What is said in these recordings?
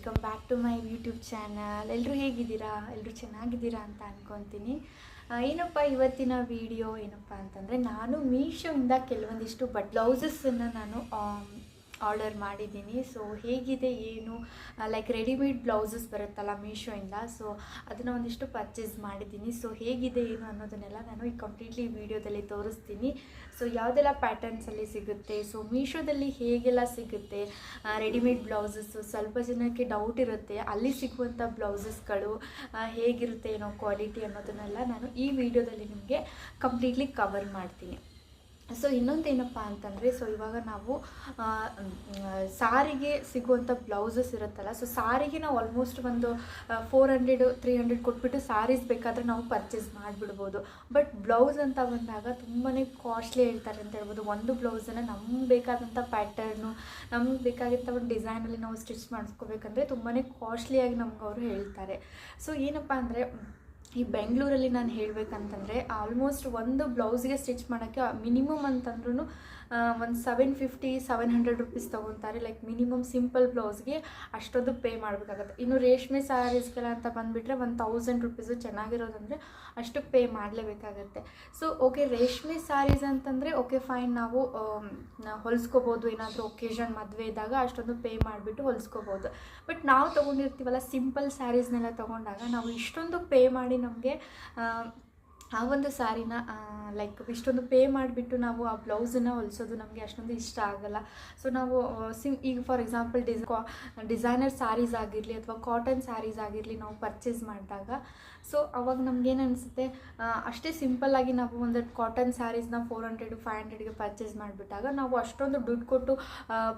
Welcome back to my YouTube channel. ಎಲ್ಲರೂ ಹೇಗಿದ್ದೀರಾ? ಎಲ್ಲರೂ ಚೆನ್ನಾಗಿದ್ದೀರಾ ಅಂತ ಅಂದ್ಕೊತೀನಿ. ಏನಪ್ಪ ಇವತ್ತಿನ ವಿಡಿಯೋ ಏನಪ್ಪ ಅಂತಂದರೆ, ನಾನು ಮೀಶೋಯಿಂದ ಕೆಲವೊಂದಿಷ್ಟು ಬ್ಲೌಸಸ್ಸನ್ನು ನಾನು ಆರ್ಡರ್ ಮಾಡಿದ್ದೀನಿ. ಸೊ ಹೇಗಿದೆ ಏನು, ಲೈಕ್ ರೆಡಿಮೇಡ್ ಬ್ಲೌಸಸ್ ಬರುತ್ತಲ್ಲ ಮೀಶೋಯಿಂದ, ಸೊ ಅದನ್ನು ಒಂದಿಷ್ಟು ಪರ್ಚೇಸ್ ಮಾಡಿದ್ದೀನಿ. ಸೊ ಹೇಗಿದೆ ಏನು ಅನ್ನೋದನ್ನೆಲ್ಲ ನಾನು ಈ ಕಂಪ್ಲೀಟ್ಲಿ ವಿಡಿಯೋದಲ್ಲಿ ತೋರಿಸ್ತೀನಿ. ಸೊ ಯಾವುದೆಲ್ಲ ಪ್ಯಾಟರ್ನ್ಸಲ್ಲಿ ಸಿಗುತ್ತೆ, ಸೊ ಮೀಶೋದಲ್ಲಿ ಹೇಗೆಲ್ಲ ಸಿಗುತ್ತೆ ರೆಡಿಮೇಡ್ ಬ್ಲೌಸಸ್ಸು, ಸ್ವಲ್ಪ ಜನಕ್ಕೆ ಡೌಟ್ ಇರುತ್ತೆ ಅಲ್ಲಿ ಸಿಗುವಂಥ ಬ್ಲೌಸಸ್ಗಳು ಹೇಗಿರುತ್ತೆ ಏನೋ ಕ್ವಾಲಿಟಿ ಅನ್ನೋದನ್ನೆಲ್ಲ ನಾನು ಈ ವಿಡಿಯೋದಲ್ಲಿ ನಿಮಗೆ ಕಂಪ್ಲೀಟ್ಲಿ ಕವರ್ ಮಾಡ್ತೀನಿ. ಸೊ ಇನ್ನೊಂದೇನಪ್ಪ ಅಂತಂದರೆ, ಸೊ ಇವಾಗ ನಾವು ಸಾರಿಗೆ ಸಿಗುವಂಥ ಬ್ಲೌಸಸ್ ಇರುತ್ತಲ್ಲ, ಸೊ ಸಾರಿಗೆ ನಾವು ಆಲ್ಮೋಸ್ಟ್ ಒಂದು 400-300 ಕೊಟ್ಬಿಟ್ಟು ಸಾರೀಸ್ ಬೇಕಾದರೆ ನಾವು ಪರ್ಚೇಸ್ ಮಾಡಿಬಿಡ್ಬೋದು. ಬಟ್ ಬ್ಲೌಸ್ ಅಂತ ಬಂದಾಗ ತುಂಬಾ ಕಾಸ್ಟ್ಲಿ ಹೇಳ್ತಾರೆ ಅಂತ ಹೇಳ್ಬೋದು. ಒಂದು ಬ್ಲೌಸನ್ನು ನಮ್ಗೆ ಬೇಕಾದಂಥ ಪ್ಯಾಟರ್ನು, ನಮ್ಗೆ ಬೇಕಾಗಿದ್ದ ಒಂದು ಡಿಸೈನಲ್ಲಿ ನಾವು ಸ್ಟಿಚ್ ಮಾಡಿಸ್ಕೋಬೇಕಂದ್ರೆ ತುಂಬಾ ಕಾಸ್ಟ್ಲಿಯಾಗಿ ನಮ್ಗೆ ಅವರು ಹೇಳ್ತಾರೆ. ಸೊ ಏನಪ್ಪ ಅಂದರೆ, ಈ ಬೆಂಗಳೂರಲ್ಲಿ ನಾನು ಹೇಳಬೇಕಂತಂದರೆ ಆಲ್ಮೋಸ್ಟ್ ಒಂದು ಬ್ಲೌಸ್ಗೆ ಸ್ಟಿಚ್ ಮಾಡೋಕ್ಕೆ ಮಿನಿಮಮ್ ಅಂತಂದ್ರೂ ಒಂದು 750-700 ರುಪೀಸ್ ತೊಗೊತಾರೆ. ಲೈಕ್ ಮಿನಿಮಮ್ ಸಿಂಪಲ್ ಬ್ಲೌಸ್ಗೆ ಅಷ್ಟೊಂದು ಪೇ ಮಾಡಬೇಕಾಗತ್ತೆ. ಇನ್ನು ರೇಷ್ಮೆ ಸ್ಯಾರೀಸ್ಗೆಲ್ಲ ಅಂತ ಬಂದುಬಿಟ್ರೆ 1000 ರುಪೀಸು ಚೆನ್ನಾಗಿರೋದಂದರೆ ಅಷ್ಟು ಪೇ ಮಾಡಲೇಬೇಕಾಗತ್ತೆ. ಸೊ ಓಕೆ, ರೇಷ್ಮೆ ಸ್ಯಾರೀಸ್ ಅಂತಂದರೆ ಓಕೆ ಫೈನ್, ನಾವು ಹೊಲಿಸ್ಕೋಬೋದು. ಏನಾದರೂ ಒಕೇಶನ್ ಮದುವೆ ಇದ್ದಾಗ ಅಷ್ಟೊಂದು ಪೇ ಮಾಡಿಬಿಟ್ಟು ಹೊಲಿಸ್ಕೋಬೋದು. ಬಟ್ ನಾವು ತೊಗೊಂಡಿರ್ತೀವಲ್ಲ ಸಿಂಪಲ್ ಸ್ಯಾರೀಸ್ನೆಲ್ಲ ತೊಗೊಂಡಾಗ ನಾವು ಇಷ್ಟೊಂದು ಪೇ ಮಾಡಿ ನಮಗೆ ಆ ಒಂದು ಸ್ಯಾರಿನ ಲೈಕ್ ಇಷ್ಟೊಂದು ಪೇ ಮಾಡಿಬಿಟ್ಟು ನಾವು ಆ ಬ್ಲೌಸನ್ನು ಹೊಲಿಸೋದು ನಮಗೆ ಅಷ್ಟೊಂದು ಇಷ್ಟ ಆಗೋಲ್ಲ. ಸೊ ನಾವು ಈಗ ಫಾರ್ ಎಕ್ಸಾಂಪಲ್ ಡಿಸೈನರ್ ಸ್ಯಾರೀಸ್ ಆಗಿರಲಿ ಅಥವಾ ಕಾಟನ್ ಸ್ಯಾರೀಸ್ ಆಗಿರಲಿ ನಾವು ಪರ್ಚೇಸ್ ಮಾಡಿದಾಗ, ಸೊ ಅವಾಗ ನಮಗೇನು ಅನಿಸುತ್ತೆ, ಅಷ್ಟೇ ಸಿಂಪಲ್ಲಾಗಿ ನಾವು ಒಂದು ಕಾಟನ್ ಸ್ಯಾರೀಸ್ನ 400-500ಗೆ ಪರ್ಚೇಸ್ ಮಾಡಿಬಿಟ್ಟಾಗ ನಾವು ಅಷ್ಟೊಂದು ದುಡ್ಡು ಕೊಟ್ಟು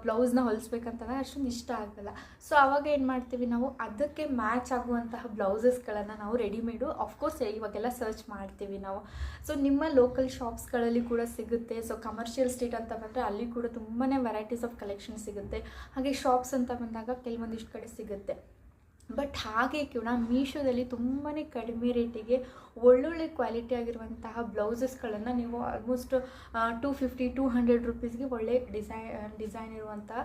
ಬ್ಲೌಸ್ನ ಹೊಲಿಸ್ಬೇಕಂತಂದಾಗ ಅಷ್ಟೊಂದು ಇಷ್ಟ ಆಗೋಲ್ಲ. ಸೊ ಆವಾಗ ಏನು ಮಾಡ್ತೀವಿ, ನಾವು ಅದಕ್ಕೆ ಮ್ಯಾಚ್ ಆಗುವಂತಹ ಬ್ಲೌಸಸ್ಗಳನ್ನು ನಾವು ರೆಡಿಮೇಡು ಆಫ್ಕೋರ್ಸ್ ಇವಾಗೆಲ್ಲ ಸರ್ಚ್ ಮಾಡ್ತೀವಿ ನಾವು. ಸೊ ನಿಮ್ಮ ಲೋಕಲ್ ಶಾಪ್ಸ್ಗಳಲ್ಲಿ ಕೂಡ ಸಿಗುತ್ತೆ. ಸೊ ಕಮರ್ಷಿಯಲ್ ಸ್ಟ್ರೀಟ್ ಅಂತ ಬಂದರೆ ಅಲ್ಲಿ ಕೂಡ ತುಂಬಾ ವೆರೈಟೀಸ್ ಆಫ್ ಕಲೆಕ್ಷನ್ ಸಿಗುತ್ತೆ. ಹಾಗೆ ಶಾಪ್ಸ್ ಅಂತ ಬಂದಾಗ ಕೆಲವೊಂದಿಷ್ಟು ಕಡೆ ಸಿಗುತ್ತೆ. ಬಟ್ ಹಾಗೆ ಕೂಡ ಮೀಶೋದಲ್ಲಿ ತುಂಬಾ ಕಡಿಮೆ ರೇಟಿಗೆ ಒಳ್ಳೊಳ್ಳೆ ಕ್ವಾಲಿಟಿ ಆಗಿರುವಂತಹ ಬ್ಲೌಸಸ್ಗಳನ್ನು ನೀವು ಆಲ್ಮೋಸ್ಟ್ 250-200 ರುಪೀಸ್ಗೆ ಒಳ್ಳೆ ಡಿಸೈನ್ ಇರುವಂತಹ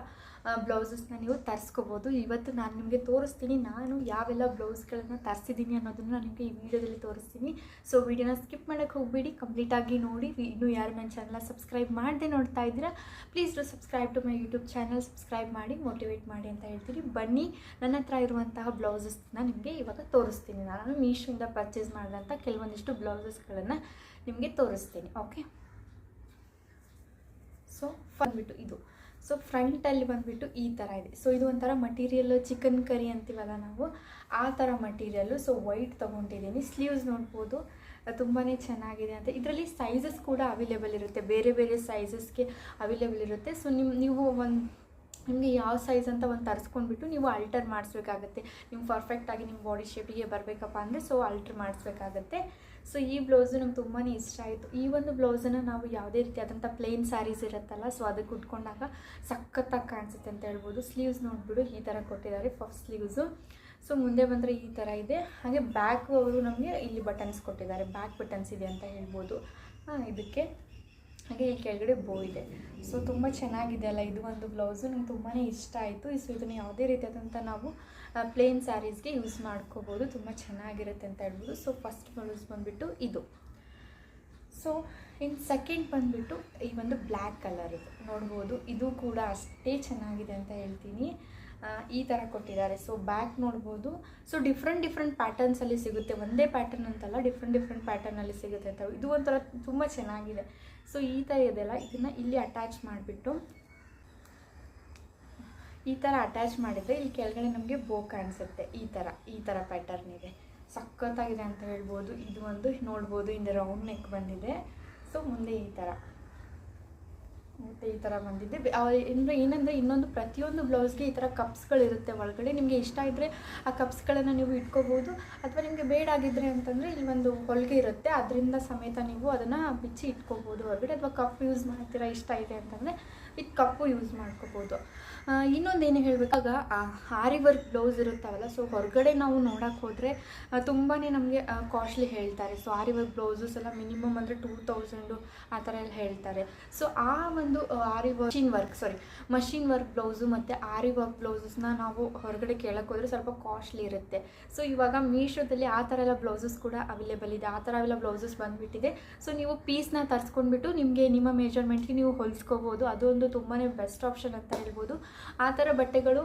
ಬ್ಲೌಸಸ್ನ ನೀವು ತರಿಸ್ಕೋಬೋದು. ಇವತ್ತು ನಾನು ನಿಮಗೆ ತೋರಿಸ್ತೀನಿ ನಾನು ಯಾವೆಲ್ಲ ಬ್ಲೌಸ್ಗಳನ್ನು ತರಿಸಿದ್ದೀನಿ ಅನ್ನೋದನ್ನು ನಾನು ನಿಮಗೆ ಈ ವಿಡಿಯೋದಲ್ಲಿ ತೋರಿಸ್ತೀನಿ. ಸೊ ವಿಡಿಯೋನ ಸ್ಕಿಪ್ ಮಾಡೋಕ್ಕೆ ಹೋಗಬೇಡಿ, ಕಂಪ್ಲೀಟಾಗಿ ನೋಡಿ. ಇನ್ನೂ ಯಾರು ನನ್ನ ಚಾನಲ್ನ ಸಬ್ಸ್ಕ್ರೈಬ್ ಮಾಡದೆ ನೋಡ್ತಾ ಇದ್ದೀರಾ, please do subscribe to my YouTube channel. Subscribe ಮಾಡಿ, ಮೋಟಿವೇಟ್ ಮಾಡಿ ಅಂತ ಹೇಳ್ತೀನಿ. ಬನ್ನಿ, ನನ್ನ ಹತ್ರ ಇರುವಂತಹ ಬ್ಲೌಸಸ್ನ ನಿಮಗೆ ಇವಾಗ ತೋರಿಸ್ತೀನಿ. ನಾನು ಮೀಶೋಯಿಂದ ಪರ್ಚೇಸ್ ಮಾಡಿದಂಥ ಕೆಲವೊಂದಿಷ್ಟು ಬ್ಲೌಸಸ್ಗಳನ್ನು ನಿಮಗೆ ತೋರಿಸ್ತೀನಿ. ಓಕೆ, ಸೊ ಬಂದುಬಿಟ್ಟು ಇದು, ಸೊ ಫ್ರಂಟಲ್ಲಿ ಬಂದುಬಿಟ್ಟು ಈ ಥರ ಇದೆ. ಸೊ ಇದು ಒಂಥರ ಮಟೀರಿಯಲ್ಲು, ಚಿಕನ್ ಕರಿ ಅಂತೀವಲ್ಲ ನಾವು, ಆ ಥರ ಮಟೀರಿಯಲ್ಲು. ಸೊ ವೈಟ್ ತೊಗೊಂಡಿದ್ದೀನಿ. ಸ್ಲೀವ್ಸ್ ನೋಡ್ಬೋದು, ತುಂಬಾ ಚೆನ್ನಾಗಿದೆ ಅಂತ. ಇದರಲ್ಲಿ ಸೈಜಸ್ ಕೂಡ ಅವೈಲೇಬಲ್ ಇರುತ್ತೆ, ಬೇರೆ ಬೇರೆ ಸೈಜಸ್ಗೆ ಅವೈಲೇಬಲ್ ಇರುತ್ತೆ. ಸೊ ನೀವು ನಿಮಗೆ ಯಾವ ಸೈಜ್ ಅಂತ ಒಂದು ತರಿಸ್ಕೊಂಡ್ಬಿಟ್ಟು ನೀವು ಆಲ್ಟರ್ ಮಾಡಿಸ್ಬೇಕಾಗತ್ತೆ. ನೀವು ಪರ್ಫೆಕ್ಟಾಗಿ ನಿಮ್ಮ ಬಾಡಿ ಶೇಪಿಗೆ ಬರಬೇಕಪ್ಪ ಅಂದರೆ ಸೊ ಆಲ್ಟರ್ ಮಾಡಿಸ್ಬೇಕಾಗತ್ತೆ. ಸೊ ಈ ಬ್ಲೌಸು ನಮ್ಗೆ ತುಂಬಾ ಇಷ್ಟ ಆಯಿತು. ಈ ಒಂದು ಬ್ಲೌಸನ್ನು ನಾವು ಯಾವುದೇ ರೀತಿಯಾದಂಥ ಪ್ಲೇನ್ ಸ್ಯಾರೀಸ್ ಇರುತ್ತಲ್ಲ, ಸೊ ಅದಕ್ಕೆ ಉಟ್ಕೊಂಡಾಗ ಸಖತ್ತಾಗಿ ಕಾಣಿಸುತ್ತೆ ಅಂತ ಹೇಳ್ಬೋದು. ಸ್ಲೀವ್ಸ್ ನೋಡ್ಬಿಡು ಈ ಥರ ಕೊಟ್ಟಿದ್ದಾರೆ, ಫಸ್ಟ್ ಸ್ಲೀವ್ಸು. ಸೊ ಮುಂದೆ ಬಂದರೆ ಈ ಥರ ಇದೆ. ಹಾಗೆ ಬ್ಯಾಕ್ ಅವರು ನಮಗೆ ಇಲ್ಲಿ ಬಟನ್ಸ್ ಕೊಟ್ಟಿದ್ದಾರೆ, ಬ್ಯಾಕ್ ಬಟನ್ಸ್ ಇದೆ ಅಂತ ಹೇಳ್ಬೋದು ಇದಕ್ಕೆ. ಹಾಗೆ ಇಲ್ಲಿ ಕೆಳಗಡೆ ಬೋ ಇದೆ. ಸೊ ತುಂಬ ಚೆನ್ನಾಗಿದೆ ಅಲ್ಲ ಇದು ಒಂದು ಬ್ಲೌಸು, ನಂಗೆ ತುಂಬಾ ಇಷ್ಟ ಆಯಿತು. ಸೊ ಇದನ್ನು ಯಾವುದೇ ರೀತಿಯಾದಂಥ ನಾವು ಪ್ಲೇನ್ ಸ್ಯಾರೀಸ್ಗೆ ಯೂಸ್ ಮಾಡ್ಕೋಬೋದು, ತುಂಬ ಚೆನ್ನಾಗಿರುತ್ತೆ ಅಂತ ಹೇಳ್ಬೋದು. ಸೊ ಫಸ್ಟ್ ಬ್ಲೌಸ್ ಬಂದುಬಿಟ್ಟು ಇದು. ಸೊ ಇನ್ನು ಸೆಕೆಂಡ್ ಬಂದುಬಿಟ್ಟು ಈ ಒಂದು ಬ್ಲ್ಯಾಕ್ ಕಲರ್ ಇದು ನೋಡ್ಬೋದು, ಇದು ಕೂಡ ಅಷ್ಟೇ ಚೆನ್ನಾಗಿದೆ ಅಂತ ಹೇಳ್ತೀನಿ. ಈ ಥರ ಕೊಟ್ಟಿದ್ದಾರೆ. ಸೊ ಬ್ಯಾಕ್ ನೋಡ್ಬೋದು. ಸೊ ಡಿಫ್ರೆಂಟ್ ಪ್ಯಾಟರ್ನ್ಸಲ್ಲಿ ಸಿಗುತ್ತೆ, ಒಂದೇ ಪ್ಯಾಟರ್ನ್ ಅಂತಲ್ಲ, ಡಿಫ್ರೆಂಟ್ ಪ್ಯಾಟರ್ನಲ್ಲಿ ಸಿಗುತ್ತೆ ಅಂತ. ಇದು ಒಂಥರ ತುಂಬ ಚೆನ್ನಾಗಿದೆ. ಸೊ ಈ ಥರ ಇದೆಲ್ಲ, ಇದನ್ನು ಇಲ್ಲಿ ಅಟ್ಯಾಚ್ ಮಾಡಿಬಿಟ್ಟು ಈ ಥರ ಅಟ್ಯಾಚ್ ಮಾಡಿದರೆ ಇಲ್ಲಿ ಕೆಳಗಡೆ ನಮಗೆ ಬೋ ಕಾಣಿಸುತ್ತೆ. ಈ ಥರ ಪ್ಯಾಟರ್ನ್ ಇದೆ, ಸಖತ್ತಾಗಿದೆ ಅಂತ ಹೇಳ್ಬೋದು. ಇದು ಒಂದು ನೋಡ್ಬೋದು, ಇಂದ ರೌಂಡ್ ನೆಕ್ ಬಂದಿದೆ. ಸೊ ಮುಂದೆ ಈ ಥರ ಮತ್ತು ಈ ಥರ ಬಂದಿದೆ. ಏನಂದರೆ ಇನ್ನೊಂದು ಪ್ರತಿಯೊಂದು ಬ್ಲೌಸ್ಗೆ ಈ ಥರ ಕಪ್ಸ್ಗಳಿರುತ್ತೆ ಒಳಗಡೆ. ನಿಮಗೆ ಇಷ್ಟ ಇದ್ದರೆ ಆ ಕಪ್ಸ್ಗಳನ್ನು ನೀವು ಇಟ್ಕೋಬೋದು, ಅಥವಾ ನಿಮಗೆ ಬೇಡಾಗಿದ್ದರೆ ಅಂತಂದರೆ ಇಲ್ಲಿ ಒಂದು ಹೊಲಿಗೆ ಇರುತ್ತೆ, ಅದರಿಂದ ಸಮೇತ ನೀವು ಅದನ್ನು ಬಿಚ್ಚಿ ಇಟ್ಕೋಬೋದು ಹೊರಗಡೆ. ಅಥವಾ ಕಪ್ ಯೂಸ್ ಮಾಡ್ತೀರಾ ಇಷ್ಟ ಇದೆ ಅಂತಂದರೆ ವಿತ್ ಕಪ್ಪು ಯೂಸ್ ಮಾಡ್ಕೋಬೋದು. ಇನ್ನೊಂದೇನು ಹೇಳಬೇಕಾಗ ಆರಿ ವರ್ಕ್ ಬ್ಲೌಸ್ ಇರುತ್ತವಲ್ಲ, ಸೊ ಹೊರಗಡೆ ನಾವು ನೋಡೋಕ್ಕೆ ಹೋದರೆ ತುಂಬಾ ನಮಗೆ ಕಾಸ್ಟ್ಲಿ ಹೇಳ್ತಾರೆ. ಸೊ ಆರಿ ವರ್ಕ್ ಬ್ಲೌಸಸ್ ಎಲ್ಲ ಮಿನಿಮಮ್ ಅಂದರೆ 2000 ಆ ಥರ ಎಲ್ಲ ಹೇಳ್ತಾರೆ. ಸೊ ಆ ಒಂದು ಮಷಿನ್ ವರ್ಕ್ ಬ್ಲೌಸು ಮತ್ತು ಆರಿ ವರ್ಕ್ ಬ್ಲೌಸಸ್ನ ನಾವು ಹೊರಗಡೆ ಕೇಳಕ್ಕೆ ಹೋದರೆ ಸ್ವಲ್ಪ ಕಾಸ್ಟ್ಲಿ ಇರುತ್ತೆ. ಸೊ ಇವಾಗ ಮೀಶೋದಲ್ಲಿ ಆ ಥರ ಎಲ್ಲ ಬ್ಲೌಸಸ್ ಕೂಡ ಅವೈಲೇಬಲ್ ಇದೆ, ಆ ಥರ ಎಲ್ಲ ಬ್ಲೌಸಸ್ ಬಂದುಬಿಟ್ಟಿದೆ. ಸೊ ನೀವು ಪೀಸ್ನ ತರಿಸ್ಕೊಂಡ್ಬಿಟ್ಟು ನಿಮಗೆ ನಿಮ್ಮ ಮೆಜರ್ಮೆಂಟ್ಗೆ ನೀವು ಹೊಲಿಸ್ಕೋಬೋದು. ಅದೊಂದು ತುಂಬಾ ಬೆಸ್ಟ್ ಆಪ್ಷನ್ ಅಂತ ಹೇಳ್ಬೋದು. ಆ ಥರ ಬಟ್ಟೆಗಳು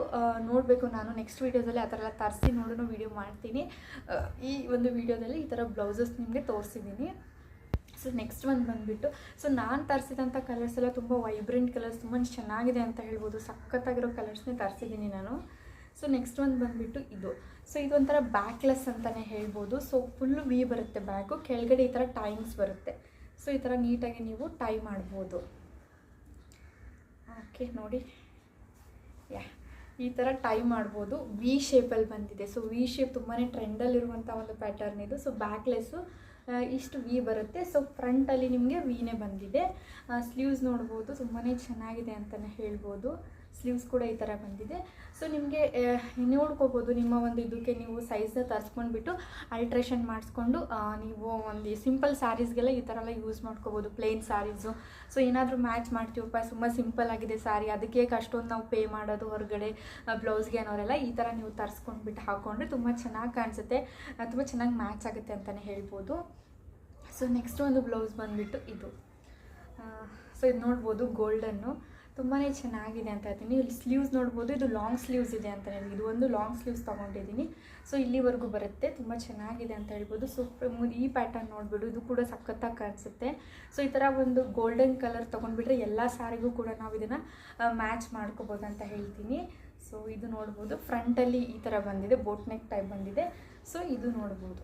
ನೋಡಬೇಕು, ನಾನು ನೆಕ್ಸ್ಟ್ ವೀಡಿಯೋದಲ್ಲಿ ಆ ಥರ ಎಲ್ಲ ತರಿಸಿ ನೋಡೋಣ ವೀಡಿಯೋ ಮಾಡ್ತೀನಿ. ಈ ಒಂದು ವೀಡಿಯೋದಲ್ಲಿ ಈ ಥರ ಬ್ಲೌಸಸ್ ನಿಮಗೆ ತೋರಿಸಿದ್ದೀನಿ. ಸೊ ನೆಕ್ಸ್ಟ್ ಒಂದು ಬಂದುಬಿಟ್ಟು, ಸೊ ನಾನು ತರಿಸಿದಂಥ ಕಲರ್ಸ್ ಎಲ್ಲ ತುಂಬ ವೈಬ್ರೆಂಟ್ ಕಲರ್ಸ್, ತುಂಬ ಚೆನ್ನಾಗಿದೆ ಅಂತ ಹೇಳ್ಬೋದು. ಸಖತ್ತಾಗಿರೋ ಕಲರ್ಸ್ನೇ ತರಿಸಿದ್ದೀನಿ ನಾನು. ಸೊ ನೆಕ್ಸ್ಟ್ ಒಂದು ಬಂದುಬಿಟ್ಟು ಇದು. ಸೊ ಇದೊಂಥರ ಬ್ಯಾಕ್ಲೆಸ್ ಅಂತಲೇ ಹೇಳ್ಬೋದು. ಸೊ ಫುಲ್ಲು ವಿ ಬರುತ್ತೆ ಬ್ಯಾಕು, ಕೆಳಗಡೆ ಈ ಥರ ಟೈಮ್ಸ್ ಬರುತ್ತೆ. ಸೊ ಈ ಥರ ನೀಟಾಗಿ ನೀವು ಟೈ ಮಾಡ್ಬೋದು. ಓಕೆ ನೋಡಿ, ಈ ಥರ ಟೈ ಮಾಡ್ಬೋದು. ವಿ ಶೇಪಲ್ಲಿ ಬಂದಿದೆ. ಸೊ ವಿ ಶೇಪ್ ತುಂಬಾ ಟ್ರೆಂಡಲ್ಲಿರುವಂಥ ಒಂದು ಪ್ಯಾಟರ್ನ್ ಇದು. ಸೊ ಬ್ಯಾಕ್ಲೆಸ್ಸು ಇಷ್ಟು ವಿ ಬರುತ್ತೆ. ಸೊ ಫ್ರಂಟಲ್ಲಿ ನಿಮಗೆ ವಿನೇ ಬಂದಿದೆ. ಸ್ಲೀವ್ಸ್ ನೋಡ್ಬೋದು, ತುಂಬಾ ಚೆನ್ನಾಗಿದೆ ಅಂತಲೇ ಹೇಳ್ಬೋದು. ಸ್ಲೀವ್ಸ್ ಕೂಡ ಈ ಥರ ಬಂದಿದೆ. ಸೊ ನಿಮಗೆ ನೋಡ್ಕೋಬೋದು, ನಿಮ್ಮ ಒಂದು ಇದಕ್ಕೆ ನೀವು ಸೈಜ್ನ ತರಿಸ್ಕೊಂಡ್ಬಿಟ್ಟು ಅಲ್ಟ್ರೇಷನ್ ಮಾಡಿಸ್ಕೊಂಡು ನೀವು ಒಂದು ಸಿಂಪಲ್ ಸ್ಯಾರೀಸ್ಗೆಲ್ಲ ಈ ಥರ ಎಲ್ಲ ಯೂಸ್ ಮಾಡ್ಕೋಬೋದು, ಪ್ಲೇನ್ ಸ್ಯಾರೀಸು. ಸೊ ಏನಾದರೂ ಮ್ಯಾಚ್ ಮಾಡ್ತೀವಪ್ಪ, ತುಂಬ ಸಿಂಪಲ್ ಆಗಿದೆ ಸ್ಯಾರಿ, ಅದಕ್ಕೆ ಅಷ್ಟೊಂದು ನಾವು ಪೇ ಮಾಡೋದು ಹೊರಗಡೆ ಬ್ಲೌಸ್ಗೆ ಅನ್ನೋರೆಲ್ಲ ಈ ಥರ ನೀವು ತರಿಸ್ಕೊಂಡ್ಬಿಟ್ಟು ಹಾಕ್ಕೊಂಡ್ರೆ ತುಂಬ ಚೆನ್ನಾಗಿ ಕಾಣಿಸುತ್ತೆ, ತುಂಬ ಚೆನ್ನಾಗಿ ಮ್ಯಾಚ್ ಆಗುತ್ತೆ ಅಂತಲೇ ಹೇಳ್ಬೋದು. ಸೊ ನೆಕ್ಸ್ಟ್ ಒಂದು ಬ್ಲೌಸ್ ಬಂದುಬಿಟ್ಟು ಇದು. ಸೊ ಇದು ನೋಡ್ಬೋದು, ಗೋಲ್ಡನ್ನು ತುಂಬಾ ಚೆನ್ನಾಗಿದೆ ಅಂತ ಹೇಳ್ತೀನಿ. ಇಲ್ಲಿ ಸ್ಲೀವ್ಸ್ ನೋಡ್ಬೋದು, ಇದು ಲಾಂಗ್ ಸ್ಲೀವ್ಸ್ ಇದೆ ಅಂತ ಹೇಳಿ, ಇದು ಒಂದು ಲಾಂಗ್ ಸ್ಲೀವ್ಸ್ ತೊಗೊಂಡಿದ್ದೀನಿ. ಸೊ ಇಲ್ಲಿವರೆಗೂ ಬರುತ್ತೆ, ತುಂಬ ಚೆನ್ನಾಗಿದೆ ಅಂತ ಹೇಳ್ಬೋದು. ಸೊ ಈ ಪ್ಯಾಟರ್ನ್ ನೋಡ್ಬಿಡು, ಇದು ಕೂಡ ಸಖತ್ತಾಗಿ ಕಾಣಿಸುತ್ತೆ. ಸೊ ಈ ಥರ ಒಂದು ಗೋಲ್ಡನ್ ಕಲರ್ ತೊಗೊಂಡ್ಬಿಟ್ರೆ ಎಲ್ಲ ಸ್ಯಾರಿಗೂ ಕೂಡ ನಾವು ಇದನ್ನು ಮ್ಯಾಚ್ ಮಾಡ್ಕೋಬೋದು ಅಂತ ಹೇಳ್ತೀನಿ. ಸೊ ಇದು ನೋಡ್ಬೋದು, ಫ್ರಂಟಲ್ಲಿ ಈ ಥರ ಬಂದಿದೆ, ಬೋಟ್ ನೆಕ್ ಟೈಪ್ ಬಂದಿದೆ. ಸೊ ಇದು ನೋಡ್ಬೋದು,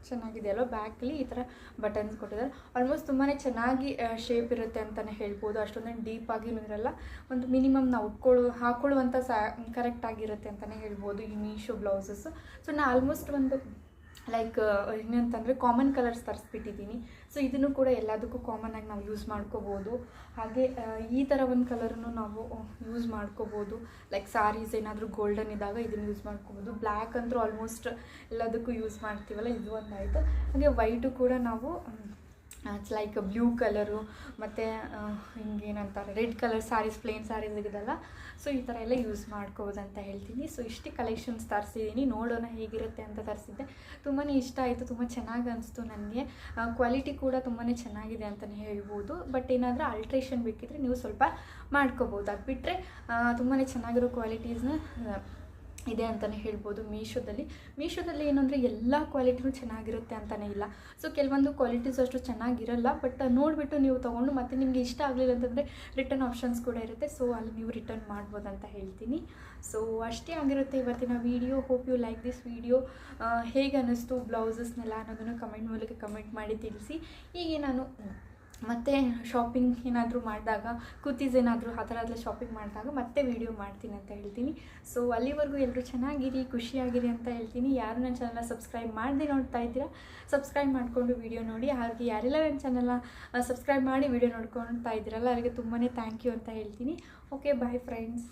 ಚೆನ್ನಾಗಿದೆ ಅಲ್ವ. ಬ್ಯಾಕಲ್ಲಿ ಈ ಥರ ಬಟನ್ಸ್ ಕೊಟ್ಟಿದ್ದಾರೆ. ಆಲ್ಮೋಸ್ಟ್ ತುಂಬಾ ಚೆನ್ನಾಗಿ ಶೇಪ್ ಇರುತ್ತೆ ಅಂತಲೇ ಹೇಳ್ಬೋದು. ಅಷ್ಟೊಂದೇನು ಡೀಪಾಗಿ ಇರಲ್ಲ, ಒಂದು ಮಿನಿಮಮ್ ನಾವು ಹಾಕ್ಕೊಳ್ಳುವಂಥ ಕರೆಕ್ಟಾಗಿರುತ್ತೆ ಅಂತಲೇ ಹೇಳ್ಬೋದು ಈ ಮೀಶೋ ಬ್ಲೌಸಸ್ಸು. ಸೊ ನಾನು ಆಲ್ಮೋಸ್ಟ್ ಒಂದು ಲೈಕ್ ಏನಂತಂದರೆ ಕಾಮನ್ ಕಲರ್ಸ್ ತರಿಸ್ಬಿಟ್ಟಿದ್ದೀನಿ. ಸೊ ಇದನ್ನು ಕೂಡ ಎಲ್ಲದಕ್ಕೂ ಕಾಮನ್ನಾಗಿ ನಾವು ಯೂಸ್ ಮಾಡ್ಕೋಬೋದು. ಹಾಗೆ ಈ ಥರ ಒಂದು ಕಲರನ್ನು ನಾವು ಯೂಸ್ ಮಾಡ್ಕೋಬೋದು. ಲೈಕ್ ಸ್ಯಾರೀಸ್ ಏನಾದರೂ ಗೋಲ್ಡನ್ ಇದ್ದಾಗ ಇದನ್ನು ಯೂಸ್ ಮಾಡ್ಕೋಬೋದು. ಬ್ಲ್ಯಾಕ್ ಅಂತೂ ಆಲ್ಮೋಸ್ಟ್ ಎಲ್ಲದಕ್ಕೂ ಯೂಸ್ ಮಾಡ್ತೀವಲ್ಲ, ಇದು ಒಂದಾಯಿತು. ಹಾಗೆ ವೈಟು ಕೂಡ ನಾವು ಲೈಕ್ ಬ್ಲೂ ಕಲರು ಮತ್ತು ಹಿಂಗೇನಂತಾರೆ red colour sarees, plain sarees ಇರೋದಲ್ಲ. ಸೊ ಈ ಥರ ಎಲ್ಲ ಯೂಸ್ ಮಾಡ್ಕೋಬೋದು ಅಂತ ಹೇಳ್ತೀನಿ. ಸೊ ಇಷ್ಟೇ ಕಲೆಕ್ಷನ್ಸ್ ತರಿಸಿದ್ದೀನಿ, ನೋಡೋಣ ಹೇಗಿರುತ್ತೆ ಅಂತ ತರಿಸಿದ್ದೆ. ತುಂಬಾ ಇಷ್ಟ ಆಯಿತು, ತುಂಬ ಚೆನ್ನಾಗಿ ಅನಿಸ್ತು ನನಗೆ. ಕ್ವಾಲಿಟಿ ಕೂಡ ತುಂಬಾ ಚೆನ್ನಾಗಿದೆ ಅಂತಲೇ ಹೇಳ್ಬೋದು. ಬಟ್ ಏನಾದರೂ ಅಲ್ಟ್ರೇಷನ್ ಬೇಕಿದ್ರೆ ನೀವು ಸ್ವಲ್ಪ ಮಾಡ್ಕೋಬೋದು. ಅದು ಬಿಟ್ಟರೆ ತುಂಬಾ ಚೆನ್ನಾಗಿರೋ ಕ್ವಾಲಿಟೀಸ್ನ ಇದೆ ಅಂತಲೇ ಹೇಳ್ಬೋದು. ಮೀಶೋದಲ್ಲಿ ಏನು ಅಂದರೆ ಎಲ್ಲ ಕ್ವಾಲಿಟಿನೂ ಚೆನ್ನಾಗಿರುತ್ತೆ ಅಂತಲೇ ಇಲ್ಲ. ಸೊ ಕೆಲವೊಂದು ಕ್ವಾಲಿಟೀಸ್ ಅಷ್ಟು ಚೆನ್ನಾಗಿರಲ್ಲ, ಬಟ್ ನೋಡಿಬಿಟ್ಟು ನೀವು ತೊಗೊಂಡು ಮತ್ತೆ ನಿಮಗೆ ಇಷ್ಟ ಆಗಲಿಲ್ಲ ಅಂತಂದರೆ ರಿಟರ್ನ್ ಆಪ್ಷನ್ಸ್ ಕೂಡ ಇರುತ್ತೆ. ಸೊ ಅಲ್ಲಿ ನೀವು ರಿಟರ್ನ್ ಮಾಡ್ಬೋದು ಅಂತ ಹೇಳ್ತೀನಿ. ಸೊ ಅಷ್ಟೇ ಆಗಿರುತ್ತೆ ಇವತ್ತಿನ video. Hope you like this video. ಹೇಗೆ ಅನ್ನಿಸ್ತು ಬ್ಲೌಸಸ್ನೆಲ್ಲ ಅನ್ನೋದನ್ನು ಕಮೆಂಟ್ ಮೂಲಕ ಕಮೆಂಟ್ ಮಾಡಿ ತಿಳಿಸಿ. ಹೀಗೆ ನಾನು ಮತ್ತು ಶಾಪಿಂಗ್ ಏನಾದರೂ ಮಾಡಿದಾಗ, ಕುರ್ತೀಸ್ ಏನಾದರೂ ಆ ಥರ ಎಲ್ಲ ಶಾಪಿಂಗ್ ಮಾಡಿದಾಗ ಮತ್ತೆ ವೀಡಿಯೋ ಮಾಡ್ತೀನಿ ಅಂತ ಹೇಳ್ತೀನಿ. ಸೊ ಅಲ್ಲಿವರೆಗೂ ಎಲ್ಲರೂ ಚೆನ್ನಾಗಿರಿ, ಖುಷಿಯಾಗಿರಿ ಅಂತ ಹೇಳ್ತೀನಿ. ಯಾರು ನನ್ನ ಚಾನಲ್ನ ಸಬ್ಸ್ಕ್ರೈಬ್ ಮಾಡದೆ ನೋಡ್ತಾ ಇದ್ದೀರಾ, ಸಬ್ಸ್ಕ್ರೈಬ್ ಮಾಡಿಕೊಂಡು ವೀಡಿಯೋ ನೋಡಿ. ಹಾಗೆ ಯಾರೆಲ್ಲ ನನ್ನ ಚಾನಲ್ನ ಸಬ್ಸ್ಕ್ರೈಬ್ ಮಾಡಿ ವೀಡಿಯೋ ನೋಡ್ಕೊಳ್ತಾ ಇದ್ದೀರಲ್ಲ, ಅವರಿಗೆ ತುಂಬಾ ಥ್ಯಾಂಕ್ ಯು ಅಂತ ಹೇಳ್ತೀನಿ. Okay, bye friends.